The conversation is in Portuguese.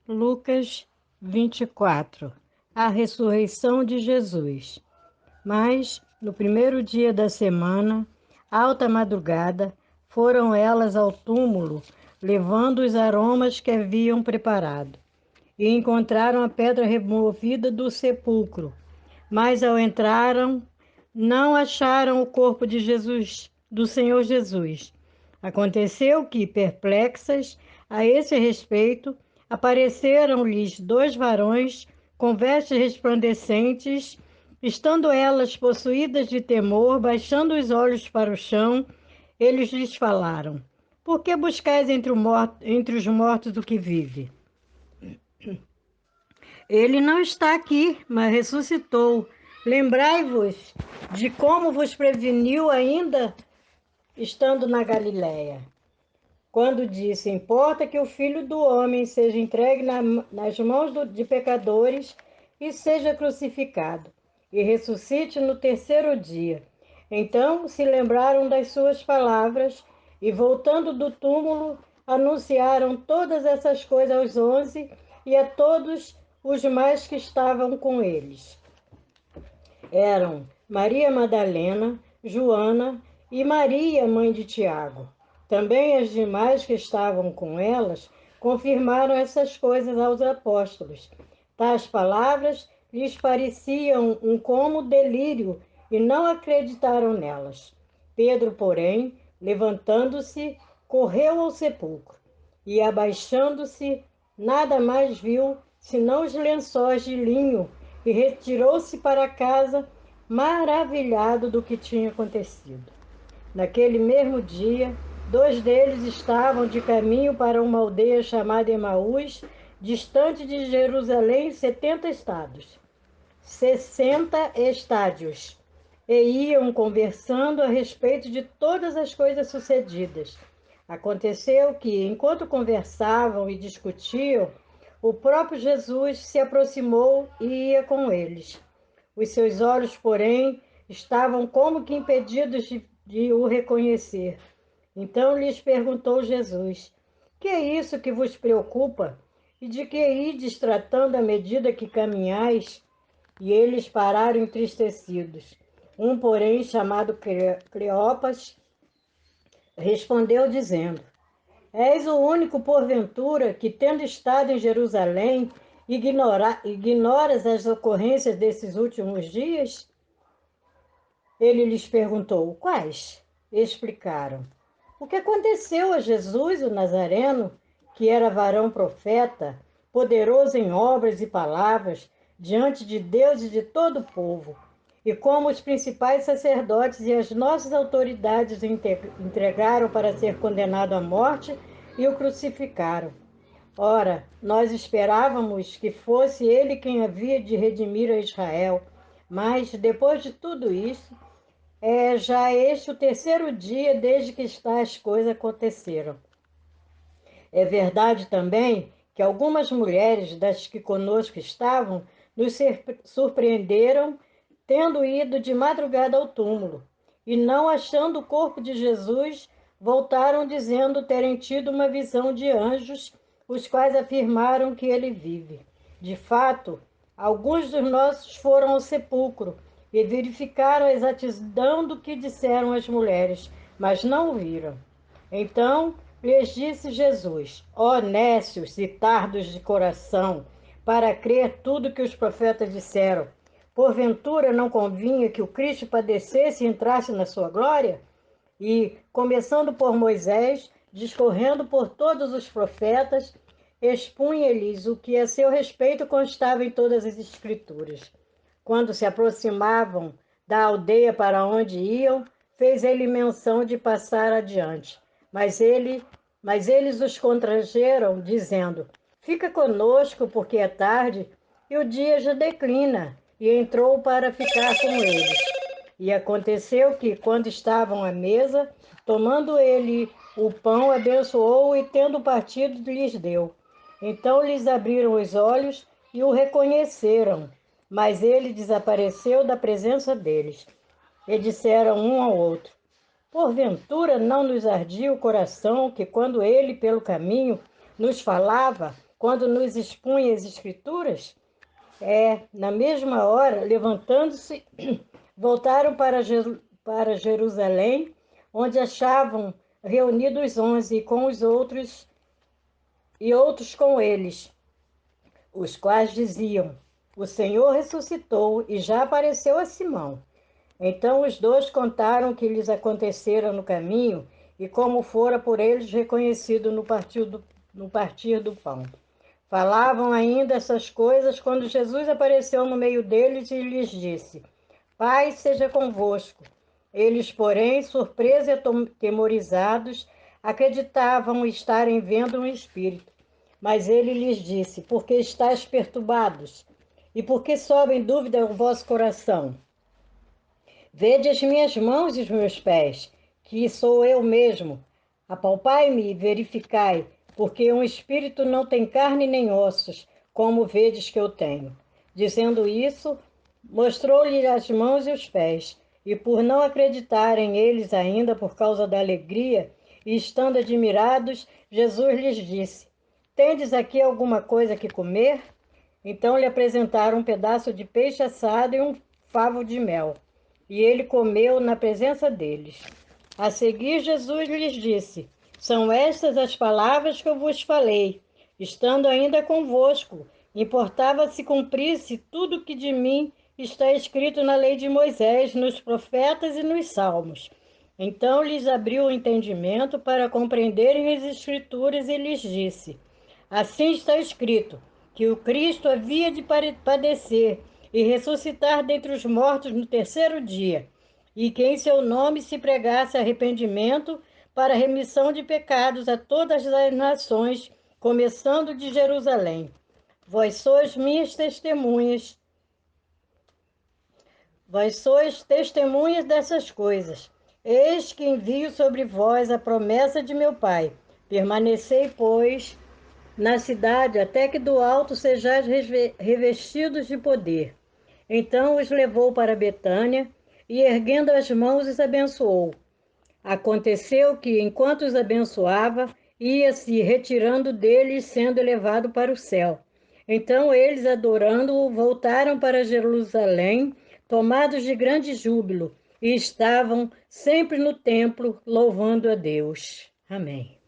Lucas 24. A ressurreição de Jesus. Mas, no primeiro dia da semana, alta madrugada, foram elas ao túmulo, levando os aromas que haviam preparado. E encontraram a pedra removida do sepulcro. Mas ao entraram, não acharam o corpo de Jesus, do Senhor Jesus. Aconteceu que, perplexas a esse respeito, apareceram-lhes dois varões com vestes resplandecentes. Estando elas possuídas de temor, baixando os olhos para o chão, eles lhes falaram: Por que buscais entre os mortos o que vive? Ele não está aqui, mas ressuscitou. Lembrai-vos de como vos preveniu ainda estando na Galiléia, quando disse: Importa que o Filho do Homem seja entregue nas mãos de pecadores e seja crucificado, e ressuscite no terceiro dia. Então se lembraram das suas palavras e, voltando do túmulo, anunciaram todas essas coisas aos 11 e a todos os mais que estavam com eles. Eram Maria Madalena, Joana e Maria, mãe de Tiago. Também as demais que estavam com elas confirmaram essas coisas aos apóstolos. Tais palavras lhes pareciam um como delírio e não acreditaram nelas. Pedro, porém, levantando-se, correu ao sepulcro e, abaixando-se, nada mais viu senão os lençóis de linho e retirou-se para casa, maravilhado do que tinha acontecido. Naquele mesmo dia, dois deles estavam de caminho para uma aldeia chamada Emaús, distante de Jerusalém 60 estádios, e iam conversando a respeito de todas as coisas sucedidas. Aconteceu que, enquanto conversavam e discutiam, o próprio Jesus se aproximou e ia com eles. Os seus olhos, porém, estavam como que impedidos de o reconhecer. Então lhes perguntou Jesus: Que é isso que vos preocupa? E de que ides tratando à medida que caminhais? E eles pararam entristecidos. Um, porém, chamado Cleopas, respondeu dizendo: És o único, porventura, que, tendo estado em Jerusalém, ignoras as ocorrências desses últimos dias? Ele lhes perguntou: Quais? Explicaram: O que aconteceu a Jesus, o Nazareno, que era varão profeta, poderoso em obras e palavras, diante de Deus e de todo o povo, e como os principais sacerdotes e as nossas autoridades o entregaram para ser condenado à morte e o crucificaram. Ora, nós esperávamos que fosse ele quem havia de redimir a Israel, mas, depois de tudo isso, já este o terceiro dia desde que tais coisas aconteceram. É verdade também que algumas mulheres das que conosco estavam nos surpreenderam, tendo ido de madrugada ao túmulo, e não achando o corpo de Jesus, voltaram dizendo terem tido uma visão de anjos, os quais afirmaram que ele vive. De fato, alguns dos nossos foram ao sepulcro e verificaram a exatidão do que disseram as mulheres, mas não o viram. Então lhes disse Jesus: Ó nécios e tardos de coração, para crer tudo que os profetas disseram, porventura não convinha que o Cristo padecesse e entrasse na sua glória? E, começando por Moisés, discorrendo por todos os profetas, expunha-lhes o que a seu respeito constava em todas as Escrituras. Quando se aproximavam da aldeia para onde iam, fez ele menção de passar adiante. Mas, mas eles os constrangeram, dizendo: Fica conosco, porque é tarde e o dia já declina. E entrou para ficar com eles. E aconteceu que, quando estavam à mesa, tomando ele o pão, abençoou e, tendo partido, lhes deu. Então lhes abriram os olhos e o reconheceram, mas ele desapareceu da presença deles. E disseram um ao outro: Porventura não nos ardia o coração que, quando ele pelo caminho nos falava, quando nos expunha as Escrituras? Na mesma hora, levantando-se, voltaram para Jerusalém, onde achavam reunidos os 11 com os outros e outros com eles, os quais diziam: O Senhor ressuscitou e já apareceu a Simão. Então os dois contaram o que lhes acontecera no caminho e como fora por eles reconhecido no partir do pão. Falavam ainda essas coisas quando Jesus apareceu no meio deles e lhes disse: Paz seja convosco. Eles, porém, surpresos e temorizados, acreditavam estarem vendo um espírito. Mas ele lhes disse: Por que estáis perturbados? E por que sobe em dúvida o vosso coração? Vede as minhas mãos e os meus pés, que sou eu mesmo. Apalpai-me e verificai, porque um espírito não tem carne nem ossos, como vedes que eu tenho. Dizendo isso, mostrou-lhe as mãos e os pés. E por não acreditarem eles ainda por causa da alegria, e estando admirados, Jesus lhes disse: Tendes aqui alguma coisa que comer? Então lhe apresentaram um pedaço de peixe assado e um favo de mel. E ele comeu na presença deles. A seguir, Jesus lhes disse: São estas as palavras que eu vos falei, estando ainda convosco. Importava se cumprisse tudo o que de mim está escrito na lei de Moisés, nos profetas e nos salmos. Então lhes abriu o entendimento para compreenderem as Escrituras e lhes disse: Assim está escrito, que o Cristo havia de padecer e ressuscitar dentre os mortos no terceiro dia, e que em seu nome se pregasse arrependimento para remissão de pecados a todas as nações, começando de Jerusalém. Vós sois minhas testemunhas, vós sois testemunhas dessas coisas. Eis que envio sobre vós a promessa de meu Pai. Permanecei, pois, na cidade, até que do alto sejais revestidos de poder. Então os levou para Betânia e, erguendo as mãos, os abençoou. Aconteceu que, enquanto os abençoava, ia-se retirando deles, sendo elevado para o céu. Então eles, adorando-o, voltaram para Jerusalém, tomados de grande júbilo, e estavam sempre no templo, louvando a Deus. Amém.